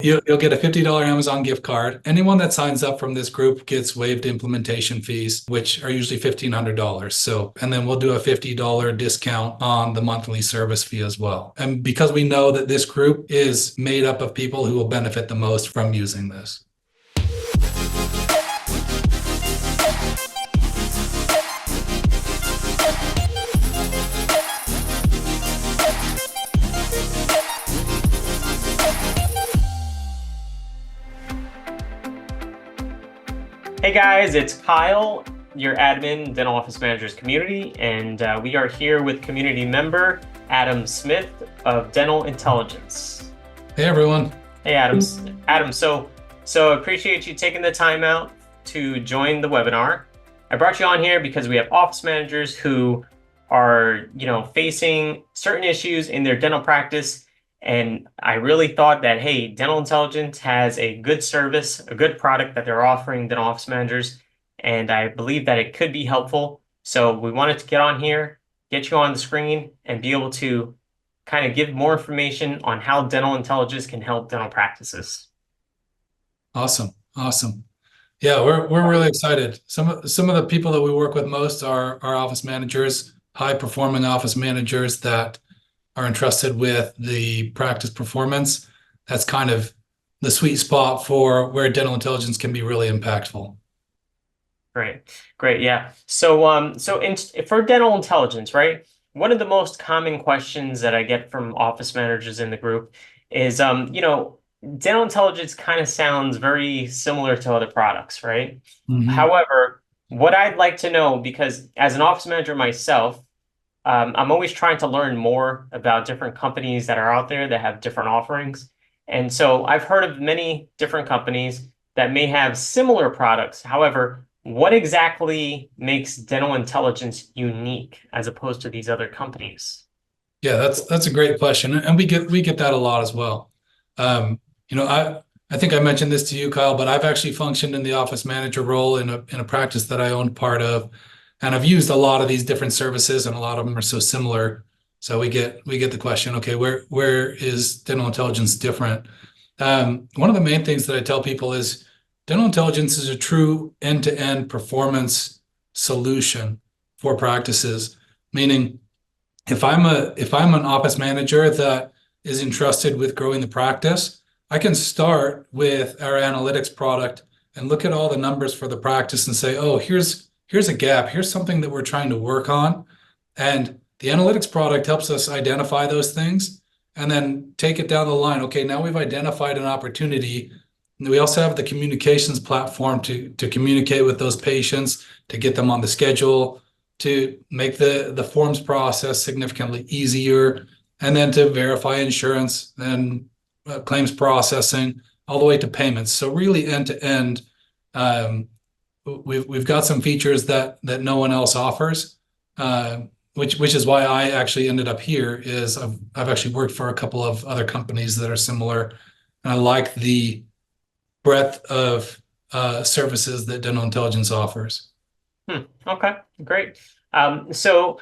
You'll get a $50 Amazon gift card. Anyone that signs up from this group gets waived implementation fees, which are usually $1,500. So, and then we'll do a $50 discount on the monthly service fee as well. And because we know that this group is made up of people who will benefit the most from using this. Hey guys, it's Kyle, your admin, Dental Office Managers Community, and we are here with community member Adam Smith of Dental Intelligence. Hey everyone. Hey Adam. So appreciate you taking the time out to join the webinar. I brought you on here because we have office managers who are, facing certain issues in their dental practice. And I really thought that, hey, Dental Intelligence has a good service, a good product that they're offering dental office managers. And I believe that it could be helpful. So we wanted to get on here, get you on the screen, and be able to kind of give more information on how Dental Intelligence can help dental practices. Awesome. Yeah, we're really excited. Some of the people that we work with most are our office managers, high-performing office managers that are entrusted with the practice performance. That's kind of the sweet spot for where Dental Intelligence can be really impactful. Great, yeah. So for Dental Intelligence, right? One of the most common questions that I get from office managers in the group is, Dental Intelligence kind of sounds very similar to other products, right? Mm-hmm. However, what I'd like to know, because as an office manager myself, I'm always trying to learn more about different companies that are out there that have different offerings. And so I've heard of many different companies that may have similar products. However, what exactly makes Dental Intelligence unique as opposed to these other companies? Yeah, that's a great question. And we get that a lot as well. I think I mentioned this to you, Kyle, but I've actually functioned in the office manager role in a practice that I owned part of. And I've used a lot of these different services, and a lot of them are so similar. So we get the question, okay, where is Dental Intelligence different? One of the main things that I tell people is Dental Intelligence is a true end-to-end performance solution for practices. Meaning, if I'm an office manager that is entrusted with growing the practice, I can start with our analytics product and look at all the numbers for the practice and say, oh, here's a gap. Here's something that we're trying to work on. And the analytics product helps us identify those things and then take it down the line. Okay, now we've identified an opportunity. And we also have the communications platform to communicate with those patients, to get them on the schedule, to make the forms process significantly easier, and then to verify insurance and claims processing all the way to payments. So really end to end, we've got some features that no one else offers, which is why I actually ended up here. Is I've actually worked for a couple of other companies that are similar, and I like the breadth of services that Dental Intelligence offers. Okay, great. So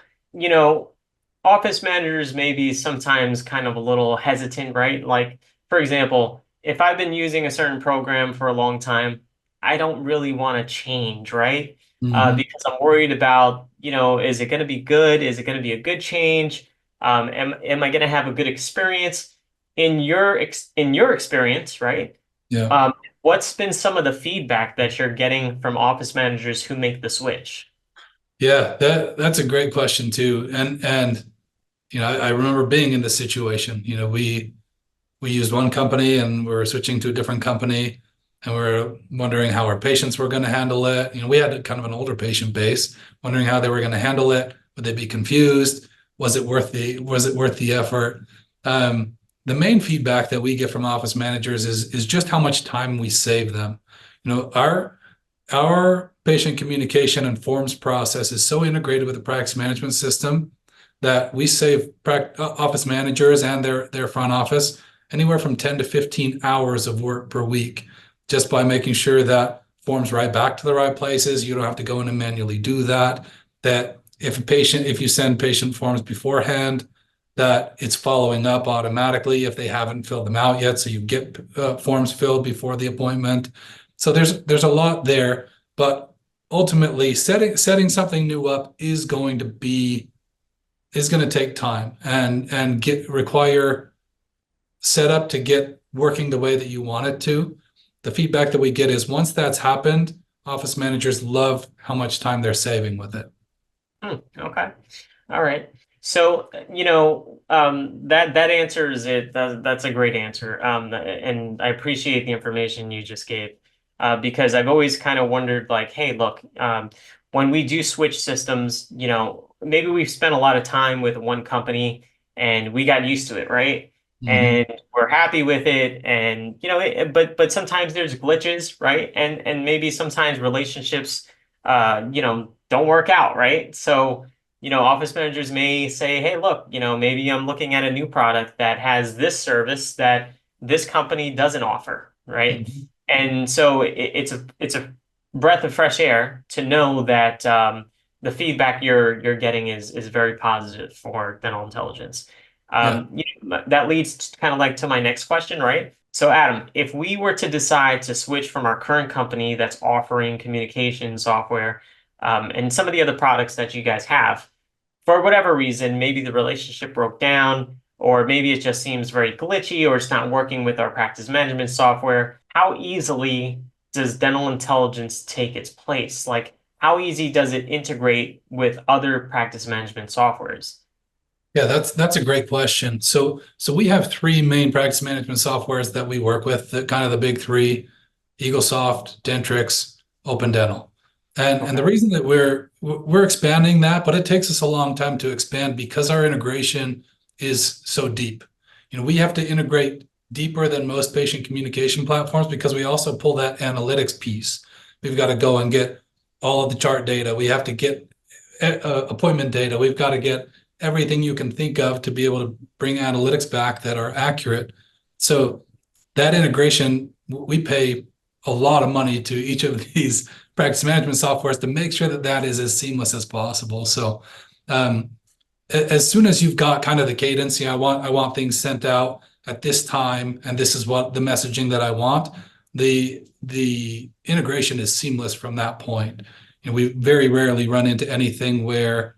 office managers may be sometimes kind of a little hesitant, right? Like, for example, if I've been using a certain program for a long time, I don't really want to change, right? Mm-hmm. Because I'm worried about, is it going to be good? Is it going to be a good change? Am I going to have a good experience? In your experience, right? Yeah. What's been some of the feedback that you're getting from office managers who make the switch? Yeah, that's a great question too. And I remember being in this situation. We used one company and we were switching to a different company, and we were wondering how our patients were going to handle it. We had kind of an older patient base, wondering how they were going to handle it. Would they be confused? Was it worth the effort? The main feedback that we get from office managers is just how much time we save them. Our patient communication and forms process is so integrated with the practice management system that we save office managers and their front office anywhere from 10 to 15 hours of work per week, just by making sure that forms write back to the right places. You don't have to go in and manually do that. That if you send patient forms beforehand, that it's following up automatically if they haven't filled them out yet. So you get forms filled before the appointment. So there's a lot there, but ultimately setting something new up is going to take time and require setup to get working the way that you want it to. The feedback that we get is once that's happened, office managers love how much time they're saving with it. Okay. All right. So, that answers it. That's a great answer. And I appreciate the information you just gave, because I've always kind of wondered, like, hey, look, when we do switch systems, maybe we've spent a lot of time with one company and we got used to it, right? Mhm. And we're happy with it, and but sometimes there's glitches, right? And maybe sometimes relationships, don't work out, right? So office managers may say, hey, look, maybe I'm looking at a new product that has this service that this company doesn't offer, right? Mhm. And so it's a breath of fresh air to know that the feedback you're getting is very positive for dental intelligence. Yeah. That leads kind of like to my next question, right? So, Adam, if we were to decide to switch from our current company that's offering communication software, and some of the other products that you guys have, for whatever reason, maybe the relationship broke down, or maybe it just seems very glitchy, or it's not working with our practice management software, how easily does dental intelligence take its place? Like, how easy does it integrate with other practice management softwares? Yeah, that's a great question. So we have three main practice management softwares that we work with, the kind of the big three: EagleSoft, Dentrix, Open Dental. And the Okay. reason that we're expanding that, but it takes us a long time to expand because our integration is so deep. We have to integrate deeper than most patient communication platforms because we also pull that analytics piece. We've got to go and get all of the chart data. We have to get appointment data. We've got to get everything you can think of to be able to bring analytics back that are accurate. So that integration, we pay a lot of money to each of these practice management softwares to make sure that that is as seamless as possible. So um, as soon as you've got kind of the cadence, I want things sent out at this time, and this is what the messaging that I want. The integration is seamless from that point. We very rarely run into anything where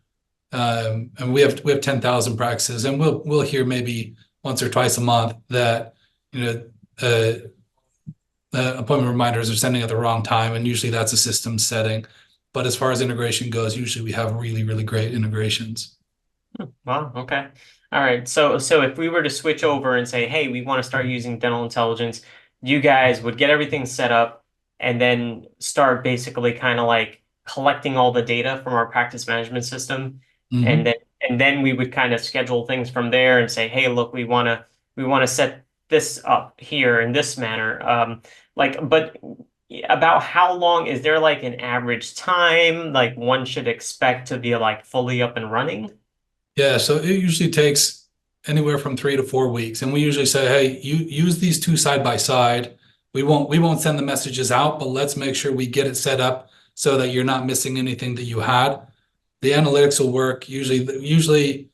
and we have 10,000 practices, and we'll hear maybe once or twice a month that you know uh, appointment reminders are sending at the wrong time, and usually that's a system setting. But as far as integration goes, usually we have really, really great integrations. Wow, okay. All right. So if we were to switch over and say, hey, we want to start using dental intelligence, you guys would get everything set up and then start basically kind of like collecting all the data from our practice management system. And Mhm. then we would kind of schedule things from there and say, hey, look, we want to set this up here in this manner. But about how long is there like an average time like one should expect to be like fully up and running? Yeah, so it usually takes anywhere from 3 to 4 weeks, and we usually say, "Hey, you use these two side by side. We won't send the messages out, but let's make sure we get it set up so that you're not missing anything that you had." The analytics will work. Usually,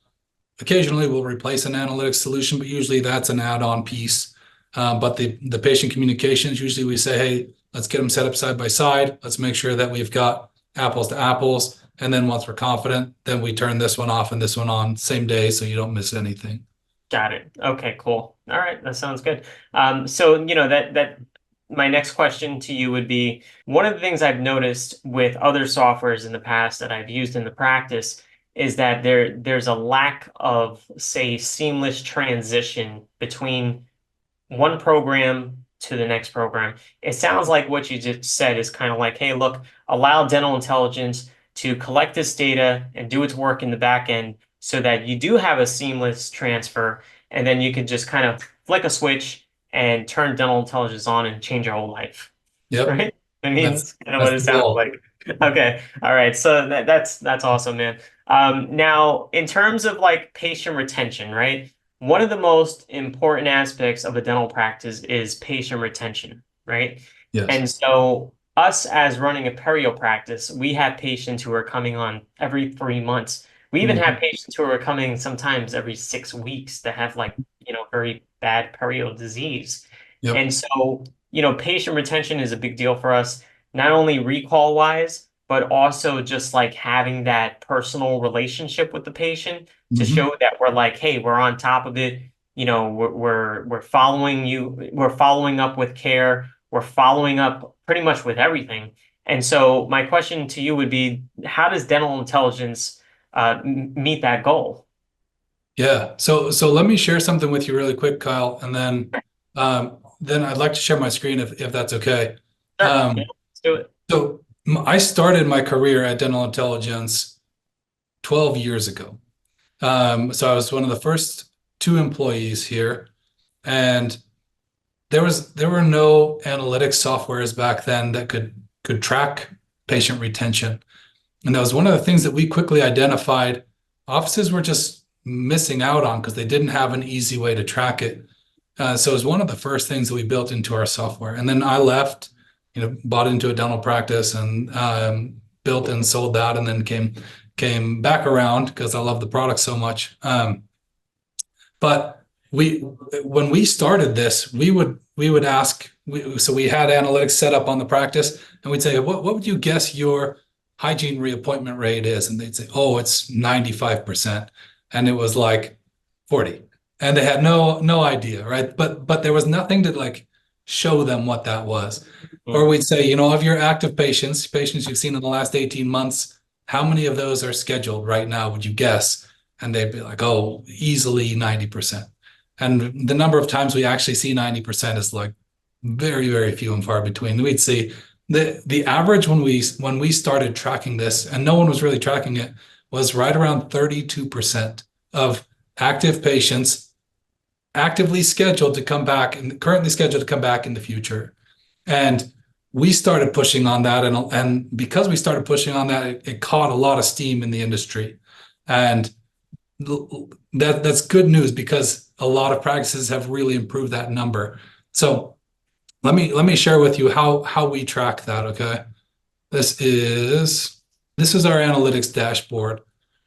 occasionally we'll replace an analytics solution, but usually that's an add-on piece. But the patient communications, usually we say, "Hey, let's get them set up side by side. Let's make sure that we've got apples to apples." And then once we're confident, then we turn this one off and this one on same day so you don't miss anything. Got it. Okay, cool. All right, that sounds good. So that my next question to you would be, one of the things I've noticed with other softwares in the past that I've used in the practice is that there's a lack of, say, seamless transition between one program to the next program. It sounds like what you just said is kind of like, hey, look, allow dental intelligence to collect this data and do its work in the back end so that you do have a seamless transfer, and then you can just kind of flick a switch and turn dental intelligence on and change your whole life. Yep, Right? I mean, that's that's kind of that's what it the sounds goal. like. Okay. All right. So that's awesome, man. Now, in terms of like patient retention, right? One of the most important aspects of a dental practice is patient retention, right? Yes. And so us as running a perio practice, we have patients who are coming on every 3 months. We even have Mhm. patients who are coming sometimes every 6 weeks that have like, very bad periodontal disease. Yep. And so, patient retention is a big deal for us, not only recall wise, but also just like having that personal relationship with the patient to Mhm. show that we're like, hey, we're on top of it. We're following you, we're following up with care, we're following up pretty much with everything. And so my question to you would be, how does dental intelligence meet that goal? Yeah. So let me share something with you really quick, Kyle, and then I'd like to share my screen if that's okay. Sure. Yeah, Um, let's do it. I started my career at Dental Intelligence 12 years ago. So I was one of the first two employees here, and there were no analytics softwares back then that could track patient retention. And that was one of the things that we quickly identified offices were just missing out on because they didn't have an easy way to track it. So it was one of the first things that we built into our software. And then I left, bought into a dental practice and built and sold that, and then came back around because I love the product so much. But we when we started this, we would ask. So we had analytics set up on the practice, and we'd say, what would you guess your hygiene reappointment rate is? And they'd say, oh, it's 95%, and it was like 40, and they had no idea, right? But there was nothing to like show them what that was. Or Mm. we'd say, of your active patients you've seen in the last 18 months, how many of those are scheduled right now, would you guess? And they'd be like, oh, easily 90%. And the number of times we actually see 90% is like very, very few and far between. We'd see the average when we started tracking this, and no one was really tracking it, was right around 32% of active patients actively scheduled to come back and currently scheduled to come back in the future. And we started pushing on that, and because we started pushing on that, it caught a lot of steam in the industry. And that's good news because a lot of practices have really improved that number. So let me share with you how we track that. Okay, this is our analytics dashboard.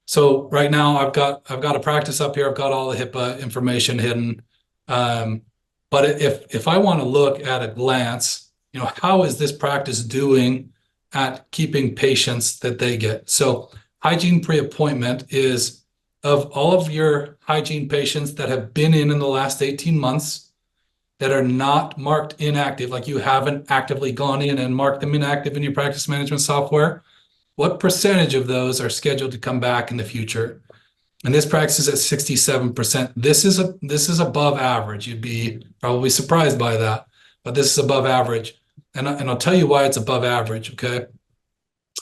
So right now I've got a practice up here. I've got all the HIPAA information hidden. Um, but if I want to look at a glance, how is this practice doing at keeping patients that they get? So hygiene pre-appointment is of all of your hygiene patients that have been in the last 18 months that are not marked inactive, like you haven't actively gone in and marked them inactive in your practice management software, what percentage of those are scheduled to come back in the future? And this practice is at 67%. This is above average. You'd be probably surprised by that, but this is above average. And I'll tell you why it's above average, okay?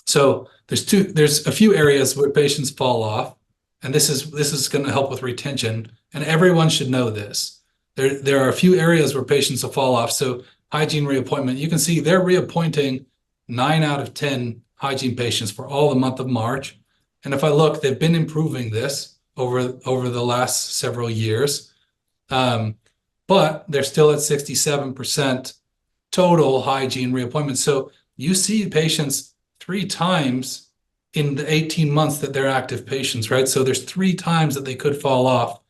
So there's a few areas where patients fall off, and this is going to help with retention, and everyone should know this. There are a few areas where patients will fall off. So hygiene reappointment, you can see they're reappointing 9 out of 10 hygiene patients for all the month of March. And if I look, they've been improving this over the last several years. But they're still at 67% total hygiene reappointments. So you see patients 3 times in the 18 months that they're active patients, right? So there's 3 times that they could fall off.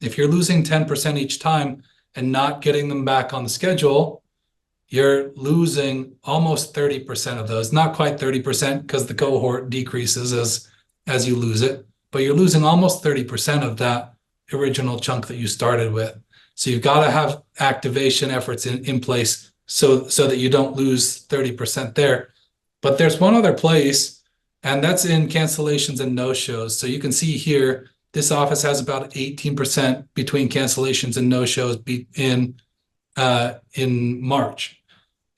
If you're losing 10% each time and not getting them back on the schedule, you're losing almost 30% of those. Not quite 30% because the cohort decreases as you lose it, but you're losing almost 30% of that original chunk that you started with. So you've got to have activation efforts in place so that you don't lose 30% there. But there's one other place, and that's in cancellations and no-shows. So you can see here, this office has about 18% between cancellations and no-shows in March.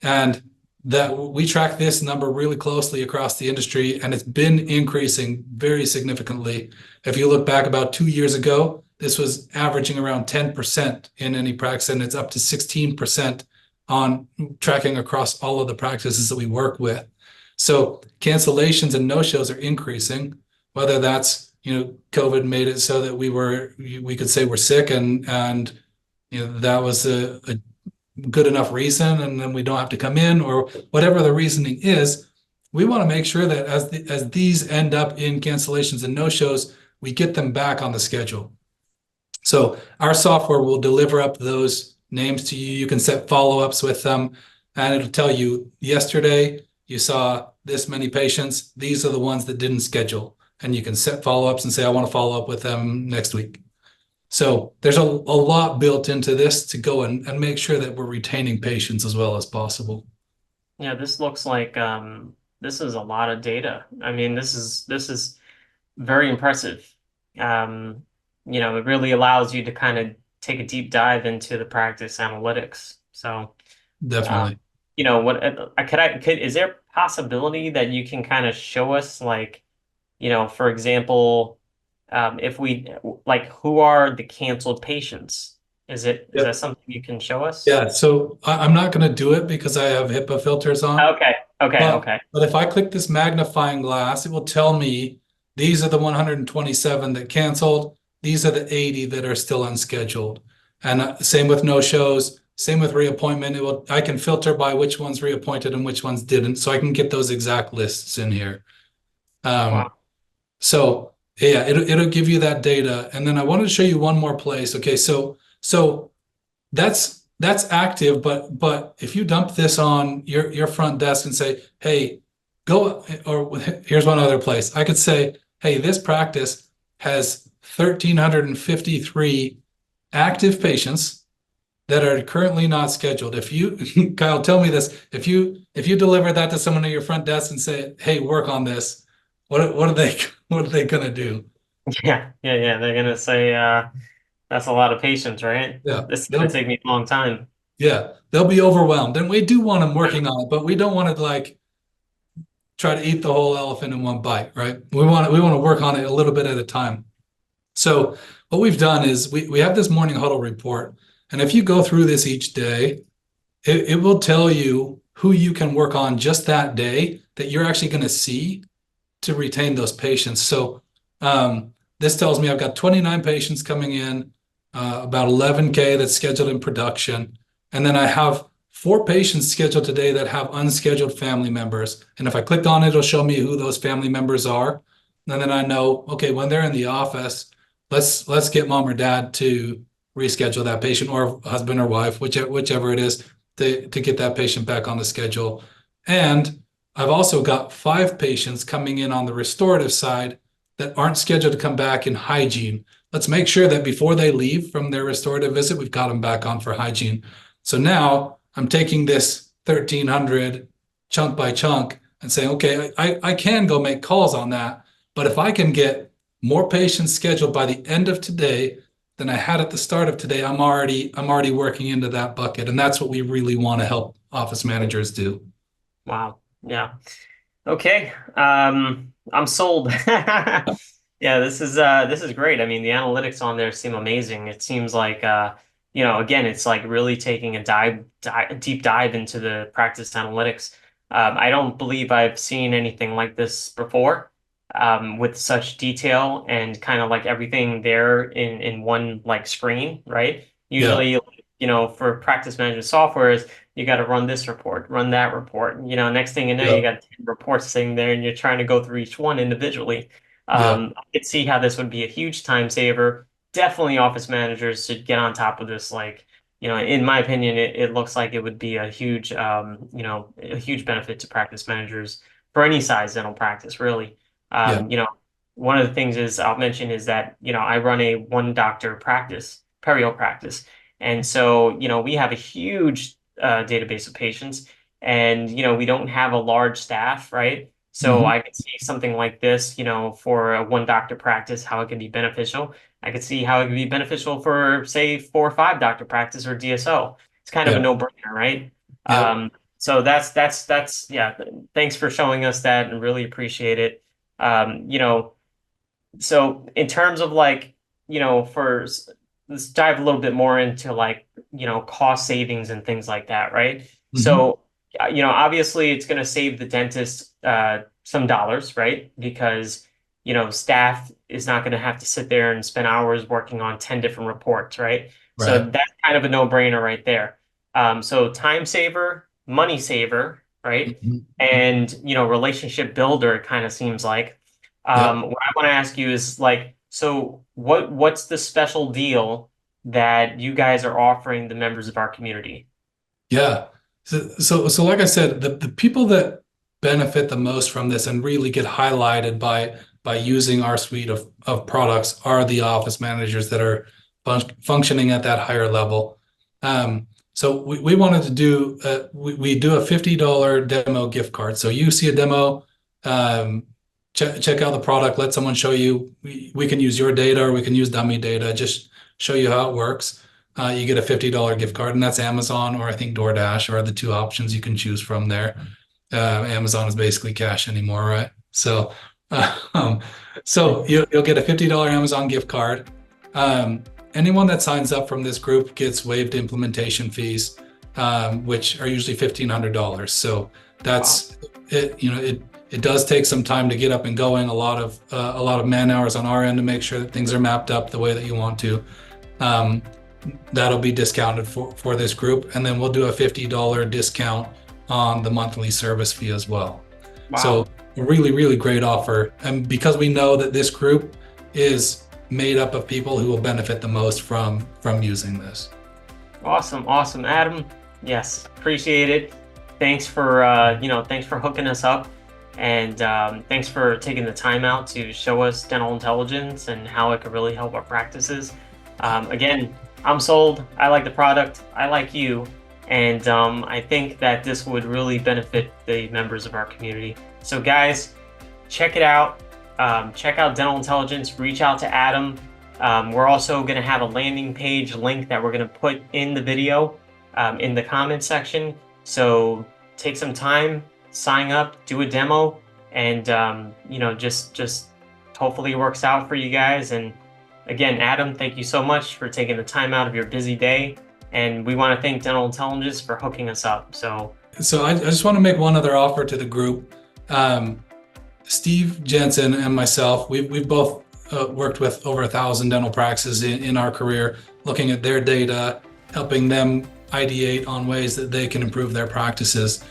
And that we track this number really closely across the industry, and it's been increasing very significantly. If you look back about 2 years ago, this was averaging around 10% in any practice, and it's up to 16% on tracking across all of the practices that we work with. So cancellations and no-shows are increasing, whether that's, COVID made it so that we could say we're sick and that was a good enough reason, and then we don't have to come in, or whatever the reasoning is. We want to make sure that as these end up in cancellations and no-shows, we get them back on the schedule. So our software will deliver up those names to you. You can set follow-ups with them, and it'll tell you, yesterday you saw this many patients. These are the ones that didn't schedule. And you can set follow-ups and say, I want to follow up with them next week. So there's a lot built into this to go and make sure that we're retaining patients as well as possible. Yeah, this looks like this is a lot of data. I mean, this is very impressive. It really allows you to kind of take a deep dive into the practice analytics. So, uh, Definitely. is there a possibility that you can kind of show us, like, for example, if we like, who are the canceled patients? Is that something you can show us? Yeah, so I'm not going to do it because I have HIPAA filters on. Okay, okay, But okay. but if I click this magnifying glass, it will tell me these are the 127 that canceled. These are the 80 that are still unscheduled. And same with no shows, same with reappointment. I can filter by which ones reappointed and which ones didn't, so I can get those exact lists in here. Wow. So yeah, it'll give you that data. And then I wanted to show you one more place. Okay, so that's active, but if you dump this on your front desk and say, hey, go, or here's one other place. I could say, hey, this practice has 1,353 active patients that are currently not scheduled. If you, Kyle, tell me this, if you deliver that to someone at your front desk and say, hey, work on this, what are they what are they gonna do? Yeah. They're gonna say, that's a lot of patience, right? Yeah, This is gonna take me a long time. they'll be overwhelmed. And we do want them working on it, but we don't want to like try to eat the whole elephant in one bite, right? We want to work on it a little bit at a time. So what we've done is we have this morning huddle report. And if you go through this each day, it will tell you who you can work on just that day that you're actually going to see to retain those patients. So this tells me I've got 29 patients coming in, about 11K that's scheduled in production. And then I have 4 patients scheduled today that have unscheduled family members. And if I click on it, it'll show me who those family members are. And then I know, okay, when they're in the office, let's get mom or dad to reschedule that patient, or husband or wife, whichever it is, to get that patient back on the schedule. And I've also got 5 patients coming in on the restorative side that aren't scheduled to come back in hygiene. Let's make sure that before they leave from their restorative visit, we've got them back on for hygiene. So now I'm taking this 1,300 chunk by chunk and saying, okay, I can go make calls on that. But if I can get more patients scheduled by the end of today than I had at the start of today, I'm already working into that bucket. And that's what we really want to help office managers do. Wow. Yeah. Okay. I'm sold. Yeah, this is great. I mean, the analytics on there seem amazing. It seems like again, it's like really taking a deep dive into the practice analytics. I don't believe I've seen anything like this before, with such detail and kind of like everything there in one like screen, right? Yeah, Usually, for practice management software is you got to run this report, run that report. Next thing you know, yeah, you got 10 reports sitting there and you're trying to go through each one individually. yeah, I could see how this would be a huge time saver. Definitely office managers should get on top of this. Like, in my opinion, it looks like it would be a huge, a huge benefit to practice managers for any size dental practice, really. yeah. One of the things is I'll mention is that, I run a one doctor practice, perio practice. And so, we have a huge database of patients and, we don't have a large staff, right? So Mhm. I could see something like this, for a one doctor practice, how it can be beneficial. I could see how it could be beneficial for, say, 4 or 5 doctor practice or DSO. It's kind of a Yeah, no-brainer, right? yeah. So yeah. Thanks for showing us that and really appreciate it. So in terms of like, let's dive a little bit more into like, cost savings and things like that, right? Mhm. So, obviously it's going to save the dentist some dollars, right? Because, staff is not going to have to sit there and spend hours working on 10 different reports, right? So Right. that's kind of a no-brainer right there. So time saver, money saver, right? Mhm. And, relationship builder, it kind of seems like. Yep. What I want to ask you is like, So what's the special deal that you guys are offering the members of our community? Yeah. So like I said, the people that benefit the most from this and really get highlighted by using our suite of products are the office managers that are functioning at that higher level. So we wanted to do we do a $50 demo gift card. So you see a demo, check out the product, let someone show you. We can use your data or we can use dummy data, just show you how it works. You get a $50 gift card, and that's Amazon or I think DoorDash are the two options you can choose from there. Amazon is basically cash anymore, right? So, um, so you'll get a $50 Amazon gift card. Anyone that signs up from this group gets waived implementation fees, which are usually $1,500. So that's it. You know, it does take some time to get up and going. A lot of man hours on our end to make sure that things are mapped up the way that you want to. That'll be discounted for this group, and then we'll do a $50 discount on the monthly service fee as well. Wow. So a really great offer, and because we know that this group is made up of people who will benefit the most from using this. Awesome, Adam. Yes, appreciate it. Thanks for thanks for hooking us up, and thanks for taking the time out to show us dental intelligence and how it could really help our practices. Again, I'm sold. I like the product. I like you. And I think that this would really benefit the members of our community. So guys, check it out. Check out Dental Intelligence. Reach out to Adam. We're also going to have a landing page link that we're going to put in the video in the comment section. So take some time, sign up, do a demo, and just hopefully it works out for you guys. And again, Adam, thank you so much for taking the time out of your busy day. And we want to thank Dental Intelligence for hooking us up. So I just want to make one other offer to the group. Steve Jensen and myself, we've both worked with over 1,000 dental practices in our career, looking at their data, helping them ideate on ways that they can improve their practices.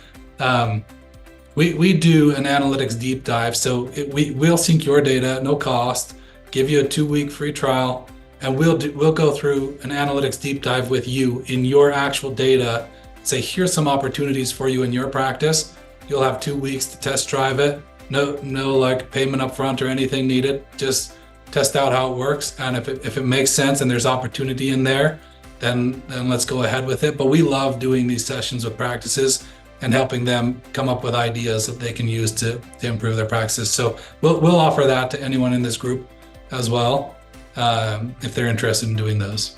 We do an analytics deep dive, so we'll sync your data, no cost, give you a 2-week free trial, and we'll go through an analytics deep dive with you in your actual data. Say, here's some opportunities for you in your practice. You'll have 2 weeks to test drive it. No like payment up front or anything needed. Just test out how it works, and if it makes sense and there's opportunity in there, then let's go ahead with it. But we love doing these sessions with practices and helping them come up with ideas that they can use to improve their practices. So we'll offer that to anyone in this group as well, if they're interested in doing those.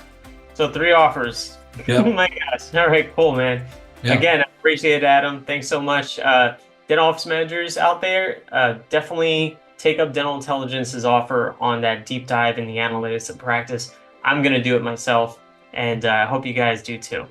So 3 offers. Yep. Oh my gosh. All right, cool, man. Yep. Again, I appreciate it, Adam. Thanks so much. Dental office managers out there, definitely take up Dental Intelligence's offer on that deep dive in the analytics of practice. I'm going to do it myself, and I hope you guys do too.